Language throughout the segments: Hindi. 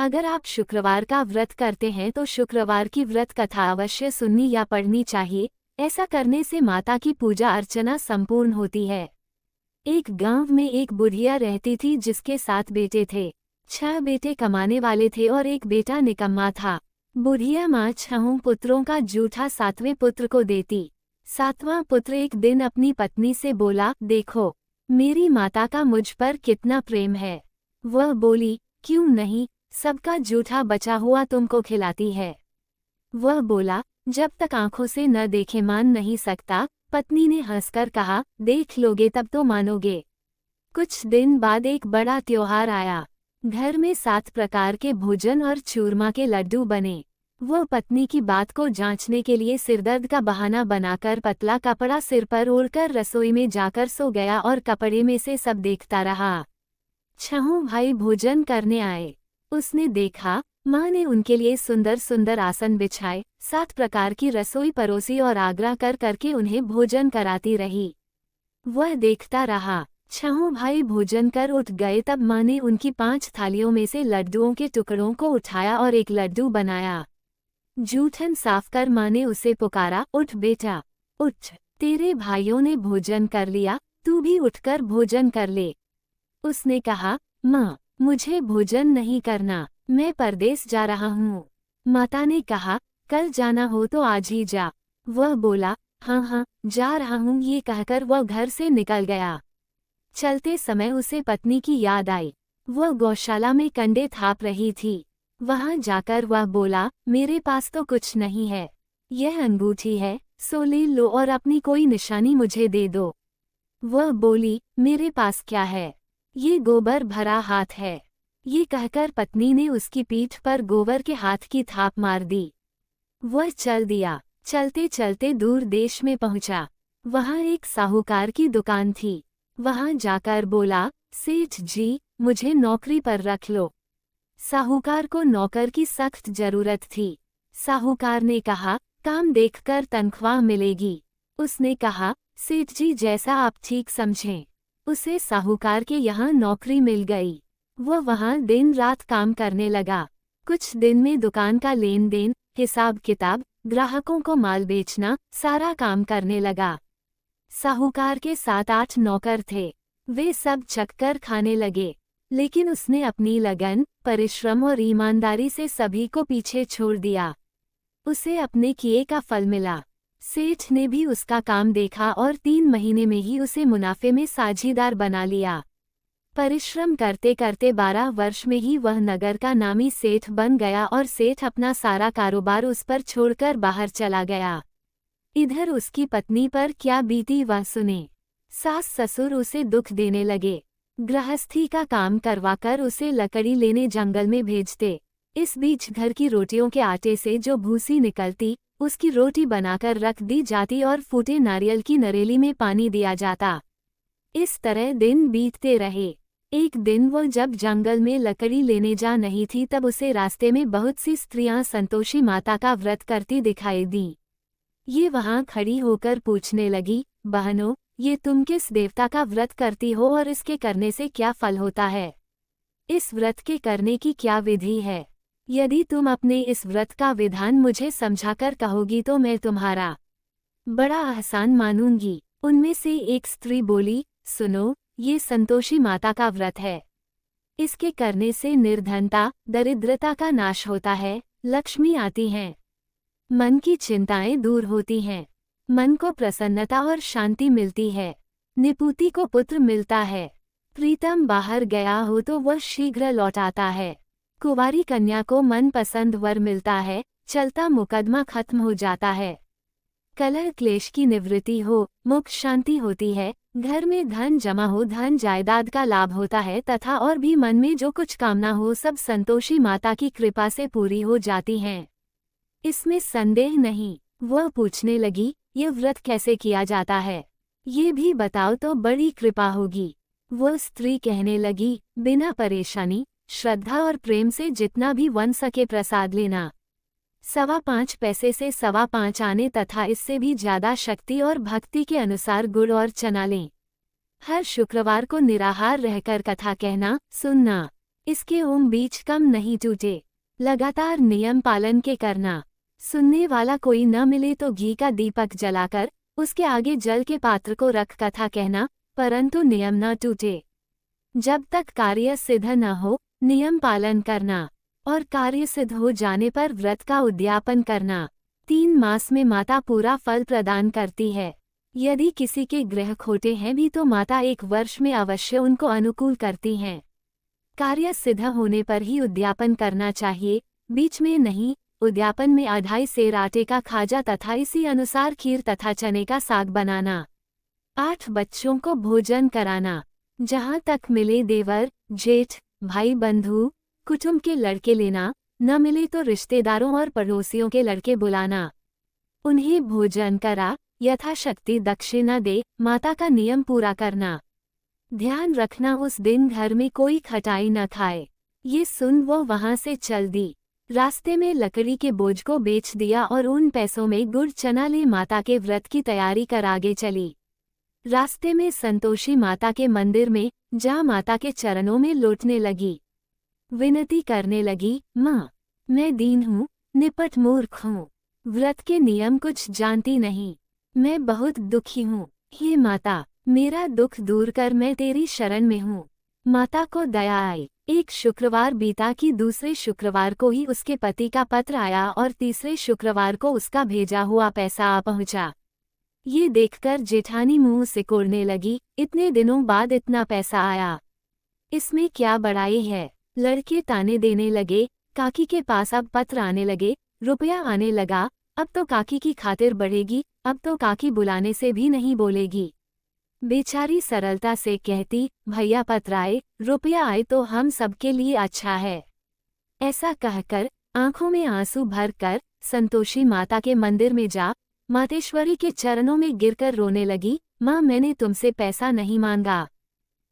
अगर आप शुक्रवार का व्रत करते हैं तो शुक्रवार की व्रत कथा अवश्य सुननी या पढ़नी चाहिए। ऐसा करने से माता की पूजा अर्चना संपूर्ण होती है। एक गांव में एक बुढ़िया रहती थी जिसके 7 बेटे थे। 6 बेटे कमाने वाले थे और एक बेटा निकम्मा था। बुढ़िया माँ 6 पुत्रों का जूठा 7वें पुत्र को देती। 7वां पुत्र एक दिन अपनी पत्नी से बोला, देखो मेरी माता का मुझ पर कितना प्रेम है। वह बोली, क्यों नहीं, सबका जूठा बचा हुआ तुमको खिलाती है। वह बोला, जब तक आंखों से न देखे मान नहीं सकता। पत्नी ने हंसकर कहा, देख लोगे तब तो मानोगे। कुछ दिन बाद एक बड़ा त्योहार आया। घर में 7 प्रकार के भोजन और चूरमा के लड्डू बने। वह पत्नी की बात को जांचने के लिए सिरदर्द का बहाना बनाकर पतला कपड़ा सिर पर ओढ़कर रसोई में जाकर सो गया और कपड़े में से सब देखता रहा। 6 भाई भोजन करने आए। उसने देखा माँ ने उनके लिए सुंदर सुंदर आसन बिछाए, 7 प्रकार की रसोई परोसी और आग्रह कर करके उन्हें भोजन कराती रही। वह देखता रहा। 6 भाई भोजन कर उठ गए तब माँ ने उनकी 5 थालियों में से लड्डुओं के टुकड़ों को उठाया और एक लड्डू बनाया। जूठन साफ कर माँ ने उसे पुकारा, उठ बेटा उठ, तेरे भाइयों ने भोजन कर लिया, तू भी उठकर भोजन कर ले। उसने कहा, माँ मुझे भोजन नहीं करना, मैं परदेस जा रहा हूँ। माता ने कहा, कल जाना हो तो आज ही जा। वह बोला, हाँ हाँ जा रहा हूँ। ये कहकर वह घर से निकल गया। चलते समय उसे पत्नी की याद आई। वह गौशाला में कंडे थाप रही थी। वहां जाकर वह बोला, मेरे पास तो कुछ नहीं है, यह अंगूठी है, सो ले लो और अपनी कोई निशानी मुझे दे दो। वह बोली, मेरे पास क्या है, ये गोबर भरा हाथ है। ये कहकर पत्नी ने उसकी पीठ पर गोबर के हाथ की थाप मार दी। वह चल दिया। चलते चलते दूर देश में पहुंचा। वहां एक साहूकार की दुकान थी। वहां जाकर बोला, सेठ जी मुझे नौकरी पर रख लो। साहूकार को नौकर की सख्त जरूरत थी। साहूकार ने कहा, काम देखकर तनख्वाह मिलेगी। उसने कहा, सेठ जी जैसा आप ठीक समझें। उसे साहूकार के यहाँ नौकरी मिल गई। वह वहाँ दिन रात काम करने लगा। कुछ दिन में दुकान का लेन देन, हिसाब किताब, ग्राहकों को माल बेचना, सारा काम करने लगा। साहूकार के 7-8 नौकर थे। वे सब चक्कर खाने लगे, लेकिन उसने अपनी लगन, परिश्रम और ईमानदारी से सभी को पीछे छोड़ दिया। उसे अपने किए का फल मिला। सेठ ने भी उसका काम देखा और 3 महीने में ही उसे मुनाफे में साझीदार बना लिया। परिश्रम करते करते 12 वर्ष में ही वह नगर का नामी सेठ बन गया और सेठ अपना सारा कारोबार उस पर छोड़कर बाहर चला गया। इधर उसकी पत्नी पर क्या बीती वह सुने। सास ससुर उसे दुख देने लगे। गृहस्थी का काम करवाकर उसे लकड़ी लेने जंगल में भेजते। इस बीच घर की रोटियों के आटे से जो भूसी निकलती, उसकी रोटी बनाकर रख दी जाती और फूटे नारियल की नरेली में पानी दिया जाता। इस तरह दिन बीतते रहे। एक दिन वो जब जंगल में लकड़ी लेने जा नहीं थी तब उसे रास्ते में बहुत सी स्त्रियां संतोषी माता का व्रत करती दिखाई दी। ये वहां खड़ी होकर पूछने लगी, बहनों ये तुम किस देवता का व्रत करती हो और इसके करने से क्या फल होता है? इस व्रत के करने की क्या विधि है? यदि तुम अपने इस व्रत का विधान मुझे समझाकर कहोगी तो मैं तुम्हारा बड़ा एहसान मानूंगी। उनमें से एक स्त्री बोली, सुनो, ये संतोषी माता का व्रत है। इसके करने से निर्धनता, दरिद्रता का नाश होता है, लक्ष्मी आती हैं, मन की चिंताएं दूर होती हैं, मन को प्रसन्नता और शांति मिलती है, निपुति को पुत्र मिलता है, प्रीतम बाहर गया हो तो वह शीघ्र लौट आता है, कुंवारी कन्या को मनपसंद वर मिलता है, चलता मुकदमा खत्म हो जाता है, कलह क्लेश की निवृत्ति हो, मुख शांति होती है, घर में धन जमा हो, धन जायदाद का लाभ होता है तथा और भी मन में जो कुछ कामना हो सब संतोषी माता की कृपा से पूरी हो जाती हैं। इसमें संदेह नहीं। वह पूछने लगी, यह व्रत कैसे किया जाता है, ये भी बताओ तो बड़ी कृपा होगी। वह स्त्री कहने लगी, बिना परेशानी, श्रद्धा और प्रेम से जितना भी वन सके प्रसाद लेना। 5.25 पैसे से 5.25 आने तथा इससे भी ज्यादा शक्ति और भक्ति के अनुसार गुड़ और चना लें। हर शुक्रवार को निराहार रहकर कथा कहना, सुनना। इसके बीच कम नहीं टूटे। लगातार नियम पालन के करना। सुनने वाला कोई न मिले तो घी का दीपक जलाकर उसके आगे जल के पात्र को रख कथा कहना, परंतु नियम न टूटे। जब तक कार्य सिद्ध न हो नियम पालन करना, और कार्य सिद्ध हो जाने पर व्रत का उद्यापन करना। 3 मास में माता पूरा फल प्रदान करती है। यदि किसी के ग्रह खोटे हैं भी तो माता 1 वर्ष में अवश्य उनको अनुकूल करती हैं। कार्य सिद्ध होने पर ही उद्यापन करना चाहिए, बीच में नहीं। उद्यापन में 2.5 सेर आटे का खाजा तथा इसी अनुसार खीर तथा चने का साग बनाना। 8 बच्चों को भोजन कराना। जहाँ तक मिले देवर, जेठ, भाई, बंधु, कुटुंब के लड़के लेना, न मिले तो रिश्तेदारों और पड़ोसियों के लड़के बुलाना। उन्हें भोजन करा, यथाशक्ति दक्षिणा दे, माता का नियम पूरा करना। ध्यान रखना उस दिन घर में कोई खटाई न खाए। ये सुन वो वहां से चल दी। रास्ते में लकड़ी के बोझ को बेच दिया और उन पैसों में गुड़ चना ले माता के व्रत की तैयारी कर आगे चली। रास्ते में संतोषी माता के मंदिर में जा माता के चरणों में लौटने लगी। विनती करने लगी, माँ, मैं दीन हूँ, निपट मूर्ख हूँ, व्रत के नियम कुछ जानती नहीं, मैं बहुत दुखी हूँ। हे माता, मेरा दुख दूर कर, मैं तेरी शरण में हूँ। माता को दया आई। एक शुक्रवार बीता कि दूसरे शुक्रवार को ही उसके पति का पत्र आया और तीसरे शुक्रवार को उसका भेजा हुआ पैसा आ पहुँचा। ये देखकर जेठानी मुंह सिकोड़ने लगी, इतने दिनों बाद इतना पैसा आया, इसमें क्या बड़ाई है। लड़के ताने देने लगे। काकी के पास अब पत्र आने लगे, रुपया आने लगा, अब तो काकी की खातिर बढ़ेगी, अब तो काकी बुलाने से भी नहीं बोलेगी। बेचारी सरलता से कहती, भैया पत्र आए, रुपया आए तो हम सबके लिए अच्छा है। ऐसा कहकर आंखों में आंसू भरकर संतोषी माता के मंदिर में जा मातेश्वरी के चरणों में गिरकर रोने लगी। माँ, मैंने तुमसे पैसा नहीं मांगा,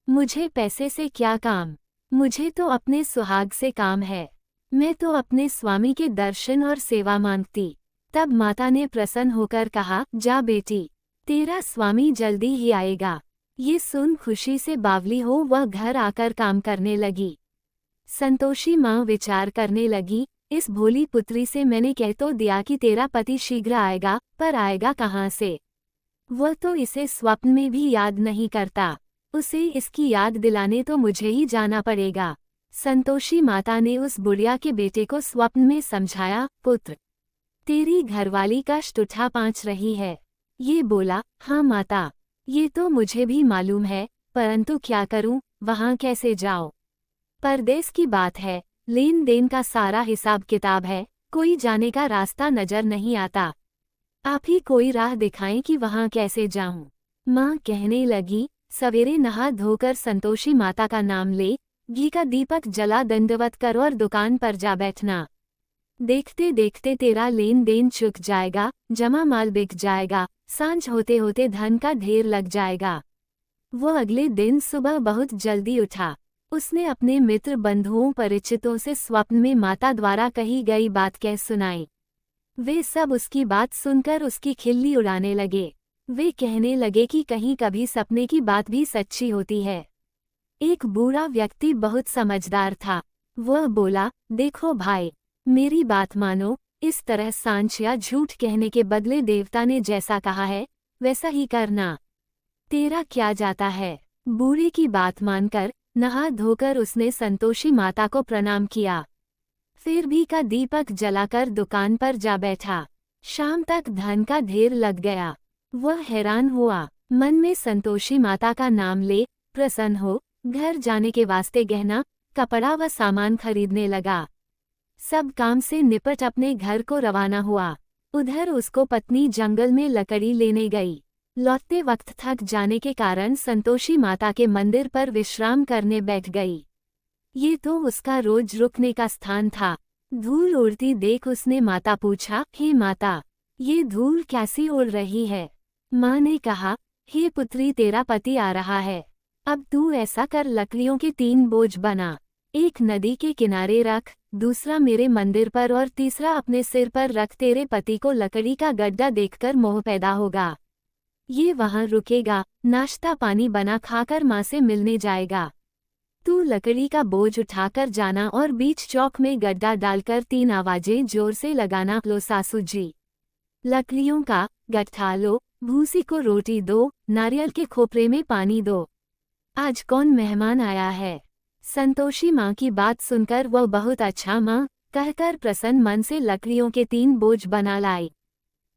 मुझे पैसे से क्या काम, मुझे तो अपने सुहाग से काम है, मैं तो अपने स्वामी के दर्शन और सेवा मांगती। तब माता ने प्रसन्न होकर कहा, जा बेटी, तेरा स्वामी जल्दी ही आएगा। ये सुन खुशी से बावली हो वह घर आकर काम करने लगी। संतोषी माँ विचार करने लगी, इस भोली पुत्री से मैंने कह तो दिया कि तेरा पति शीघ्र आएगा, पर आएगा कहाँ से? वह तो इसे स्वप्न में भी याद नहीं करता, उसे इसकी याद दिलाने तो मुझे ही जाना पड़ेगा। संतोषी माता ने उस बुढ़िया के बेटे को स्वप्न में समझाया, पुत्र, तेरी घरवाली कष्ट उठा पाँच रही है। ये बोला, हाँ माता, ये तो मुझे भी मालूम है, परंतु क्या करूं, वहां कैसे जाओ? परदेश की बात है, लेन देन का सारा हिसाब किताब है, कोई जाने का रास्ता नजर नहीं आता। आप ही कोई राह दिखाएं कि वहां कैसे जाऊं। माँ कहने लगी, सवेरे नहा धोकर संतोषी माता का नाम ले, घी का दीपक जला दंडवत कर और दुकान पर जा बैठना। देखते देखते तेरा लेन देन चुक जाएगा, जमा माल बिक जाएगा, सांझ होते होते धन का ढेर लग जाएगा। वो अगले दिन सुबह बहुत जल्दी उठा। उसने अपने मित्र बंधुओं परिचितों से स्वप्न में माता द्वारा कही गई बात कह सुनाई। वे सब उसकी बात सुनकर उसकी खिल्ली उड़ाने लगे। वे कहने लगे कि कहीं कभी सपने की बात भी सच्ची होती है। एक बूढ़ा व्यक्ति बहुत समझदार था। वह बोला, देखो भाई, मेरी बात मानो, इस तरह सांच या झूठ कहने के बदले देवता ने जैसा कहा है वैसा ही करना। तेरा क्या जाता है? बूढ़े की बात मानकर नहा धोकर उसने संतोषी माता को प्रणाम किया। फिर भी का दीपक जलाकर दुकान पर जा बैठा। शाम तक धन का ढेर लग गया। वह हैरान हुआ, मन में संतोषी माता का नाम ले प्रसन्न हो घर जाने के वास्ते गहना, कपड़ा व सामान खरीदने लगा। सब काम से निपट अपने घर को रवाना हुआ। उधर उसको पत्नी जंगल में लकड़ी लेने गई। लौटते वक्त थक जाने के कारण संतोषी माता के मंदिर पर विश्राम करने बैठ गई। ये तो उसका रोज रुकने का स्थान था। धूल उड़ती देख उसने माता पूछा, हे माता, ये धूल कैसी उड़ रही है? माँ ने कहा, हे पुत्री, तेरा पति आ रहा है। अब तू ऐसा कर, लकड़ियों के 3 बोझ बना, एक नदी के किनारे रख, दूसरा मेरे मंदिर पर और तीसरा अपने सिर पर रख। तेरे पति को लकड़ी का गड्ढा देखकर मोह पैदा होगा। ये वहां रुकेगा, नाश्ता पानी बना खाकर माँ से मिलने जाएगा। तू लकड़ी का बोझ उठाकर जाना और बीच चौक में गड्ढा डालकर 3 आवाजें जोर से लगाना। लो सासू जी, लकड़ियों का गट्ठा लो, भूसी को रोटी दो, नारियल के खोपरे में पानी दो। आज कौन मेहमान आया है? संतोषी माँ की बात सुनकर वह बहुत अच्छा माँ कहकर प्रसन्न मन से लकड़ियों के 3 बोझ बना लाई।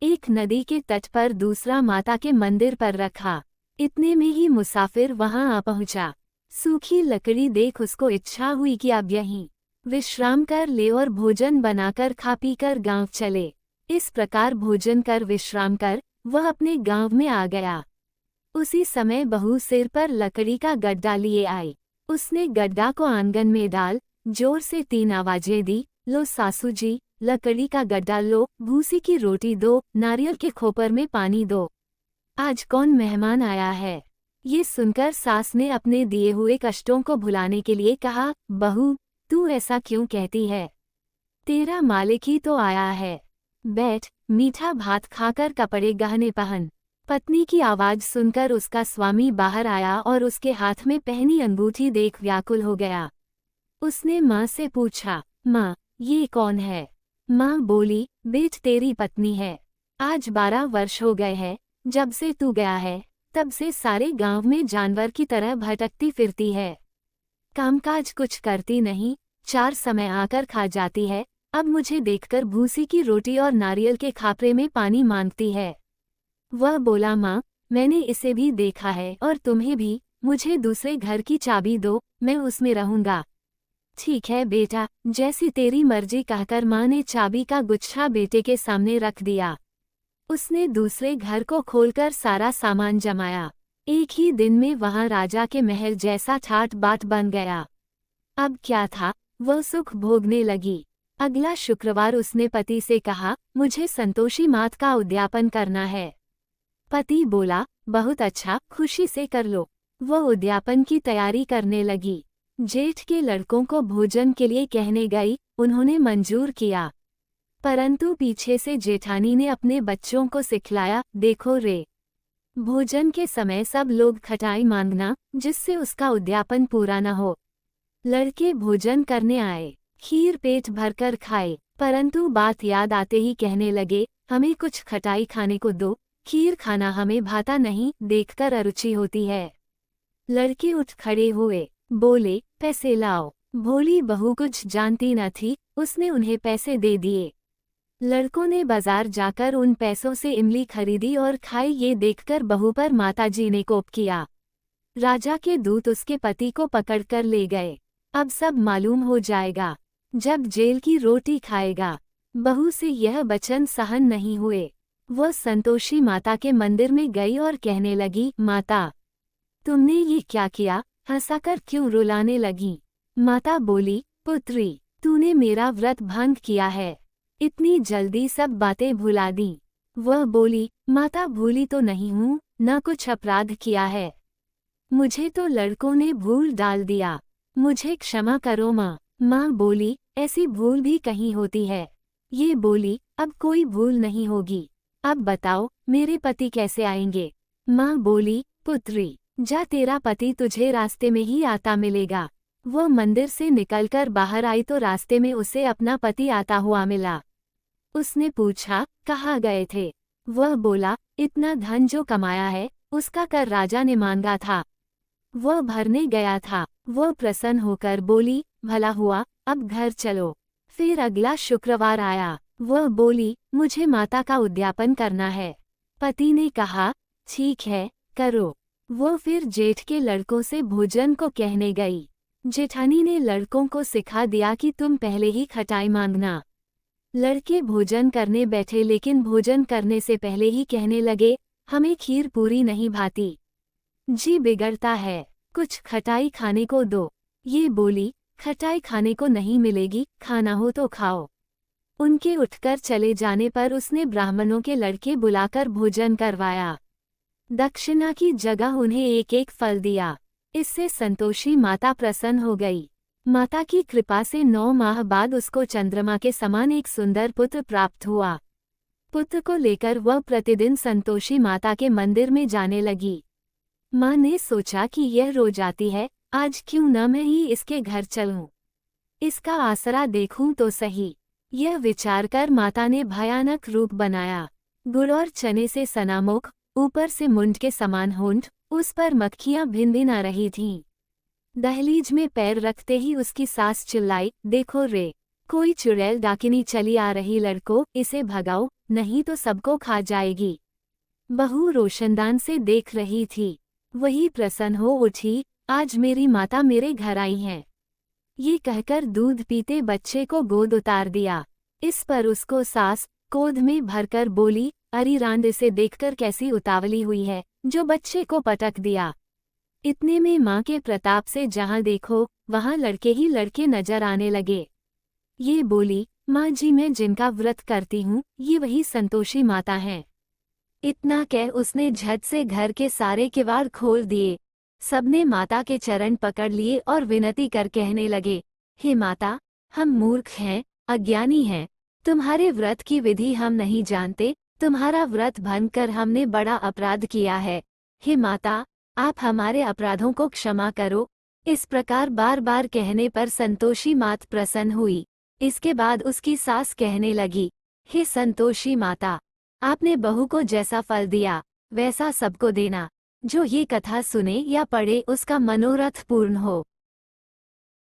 एक नदी के तट पर, दूसरा माता के मंदिर पर रखा। इतने में ही मुसाफिर वहां आ पहुंचा। सूखी लकड़ी देख उसको इच्छा हुई कि अब यहीं विश्राम कर ले और भोजन बनाकर खा पीकर गांव चले। इस प्रकार भोजन कर विश्राम कर वह अपने गांव में आ गया। उसी समय बहू सिर पर लकड़ी का गड्ढा लिए आई। उसने गड्ढा को आंगन में डाल जोर से 3 आवाजें दी। लो सासू जी, लकड़ी का गड्ढा लो, भूसी की रोटी दो, नारियल के खोपर में पानी दो। आज कौन मेहमान आया है? ये सुनकर सास ने अपने दिए हुए कष्टों को भुलाने के लिए कहा, बहू तू ऐसा क्यों कहती है? तेरा मालिक ही तो आया है। बैठ, मीठा भात खाकर कपड़े गहने पहन। पत्नी की आवाज सुनकर उसका स्वामी बाहर आया और उसके हाथ में पहनी अंगूठी देख व्याकुल हो गया। उसने माँ से पूछा, माँ ये कौन है? माँ बोली, बेट तेरी पत्नी है। आज 12 वर्ष हो गए हैं जब से तू गया है, तब से सारे गांव में जानवर की तरह भटकती फिरती है। कामकाज कुछ करती नहीं, 4 समय आकर खा जाती है। अब मुझे देखकर भूसी की रोटी और नारियल के खापरे में पानी मांगती है। वह बोला, माँ मैंने इसे भी देखा है और तुम्हें भी। मुझे दूसरे घर की चाबी दो, मैं उसमें रहूंगा। ठीक है बेटा, जैसी तेरी मर्जी कहकर माँ ने चाबी का गुच्छा बेटे के सामने रख दिया। उसने दूसरे घर को खोलकर सारा सामान जमाया। एक ही दिन में वहां राजा के महल जैसा ठाट बाट बन गया। अब क्या था, वह सुख भोगने लगी। अगला शुक्रवार उसने पति से कहा, मुझे संतोषी मात का उद्यापन करना है। पति बोला, बहुत अच्छा, खुशी से कर लो। वह उद्यापन की तैयारी करने लगी। जेठ के लड़कों को भोजन के लिए कहने गई, उन्होंने मंजूर किया। परंतु पीछे से जेठानी ने अपने बच्चों को सिखलाया, देखो रे, भोजन के समय सब लोग खटाई मांगना, जिससे उसका उद्यापन पूरा न हो। लड़के भोजन करने आए, खीर पेट भरकर खाए, परंतु बात याद आते ही कहने लगे, हमें कुछ खटाई खाने को दो, खीर खाना हमें भाता नहीं, देखकर अरुचि होती है। लड़के उठ खड़े हुए, बोले, पैसे लाओ। भोली बहू कुछ जानती न थी, उसने उन्हें पैसे दे दिए। लड़कों ने बाजार जाकर उन पैसों से इमली खरीदी और खाई। ये देखकर बहू पर माताजी ने कोप किया। राजा के दूत उसके पति को पकड़कर ले गए। अब सब मालूम हो जाएगा जब जेल की रोटी खाएगा। बहू से यह वचन सहन नहीं हुए। वह संतोषी माता के मंदिर में गई और कहने लगी, माता तुमने ये क्या किया? हंसाकर क्यों रुलाने लगी? माता बोली, पुत्री तूने मेरा व्रत भंग किया है, इतनी जल्दी सब बातें भुला दी। वह बोली, माता भूली तो नहीं हूँ, न कुछ अपराध किया है। मुझे तो लड़कों ने भूल डाल दिया, मुझे क्षमा करो माँ। माँ बोली, ऐसी भूल भी कहीं होती है। ये बोली, अब कोई भूल नहीं होगी। अब बताओ मेरे पति कैसे आएंगे? माँ बोली, पुत्री जा, तेरा पति तुझे रास्ते में ही आता मिलेगा। वह मंदिर से निकलकर बाहर आई तो रास्ते में उसे अपना पति आता हुआ मिला। उसने पूछा, कहाँ गए थे? वह बोला, इतना धन जो कमाया है उसका कर राजा ने मांगा था, वह भरने गया था। वह प्रसन्न होकर बोली, भला हुआ, अब घर चलो। फिर अगला शुक्रवार आया। वह बोली, मुझे माता का उद्यापन करना है। पति ने कहा, ठीक है, करो। वो फिर जेठ के लड़कों से भोजन को कहने गई। जेठानी ने लड़कों को सिखा दिया कि तुम पहले ही खटाई मांगना। लड़के भोजन करने बैठे, लेकिन भोजन करने से पहले ही कहने लगे, हमें खीर पूरी नहीं भाती, जी बिगड़ता है, कुछ खटाई खाने को दो। ये बोली, खटाई खाने को नहीं मिलेगी, खाना हो तो खाओ। उनके उठकर चले जाने पर उसने ब्राह्मणों के लड़के बुलाकर भोजन करवाया। दक्षिणा की जगह उन्हें एक एक फल दिया। इससे संतोषी माता प्रसन्न हो गई। माता की कृपा से 9 माह बाद उसको चंद्रमा के समान एक सुंदर पुत्र प्राप्त हुआ। पुत्र को लेकर वह प्रतिदिन संतोषी माता के मंदिर में जाने लगी। माँ ने सोचा कि यह रोज आती है, आज क्यों न मैं ही इसके घर चलूं, इसका आसरा देखूं तो सही। यह विचार कर माता ने भयानक रूप बनाया। गुड़ और चने से सना मुख, ऊपर से मुंड के समान होंठ, उस पर मक्खियां भिनभिना रही थीं। दहलीज में पैर रखते ही उसकी सास चिल्लाई, देखो रे, कोई चुड़ैल डाकिनी चली आ रही, लड़को इसे भगाओ, नहीं तो सबको खा जाएगी। बहू रोशनदान से देख रही थी। वही प्रसन्न हो उठी, आज मेरी माता मेरे घर आई हैं। ये कहकर दूध पीते बच्चे को गोद उतार दिया। इस पर उसको सास क्रोध में भरकर बोली, अरी रांड, इसे देखकर कैसी उतावली हुई है, जो बच्चे को पटक दिया। इतने में माँ के प्रताप से जहाँ देखो वहाँ लड़के ही लड़के नजर आने लगे। ये बोली, माँ जी, मैं जिनका व्रत करती हूँ ये वही संतोषी माता हैं। इतना कह उसने झट से घर के सारे किवाड़ खोल दिए। सबने माता के चरण पकड़ लिए और विनती कर कहने लगे, हे माता, हम मूर्ख हैं, अज्ञानी हैं, तुम्हारे व्रत की विधि हम नहीं जानते, तुम्हारा व्रत भंग कर हमने बड़ा अपराध किया है। हे माता, आप हमारे अपराधों को क्षमा करो। इस प्रकार बार बार कहने पर संतोषी मात प्रसन्न हुई। इसके बाद उसकी सास कहने लगी, हे संतोषी माता, आपने बहू को जैसा फल दिया वैसा सबको देना। जो ये कथा सुने या पढ़े उसका मनोरथ पूर्ण हो।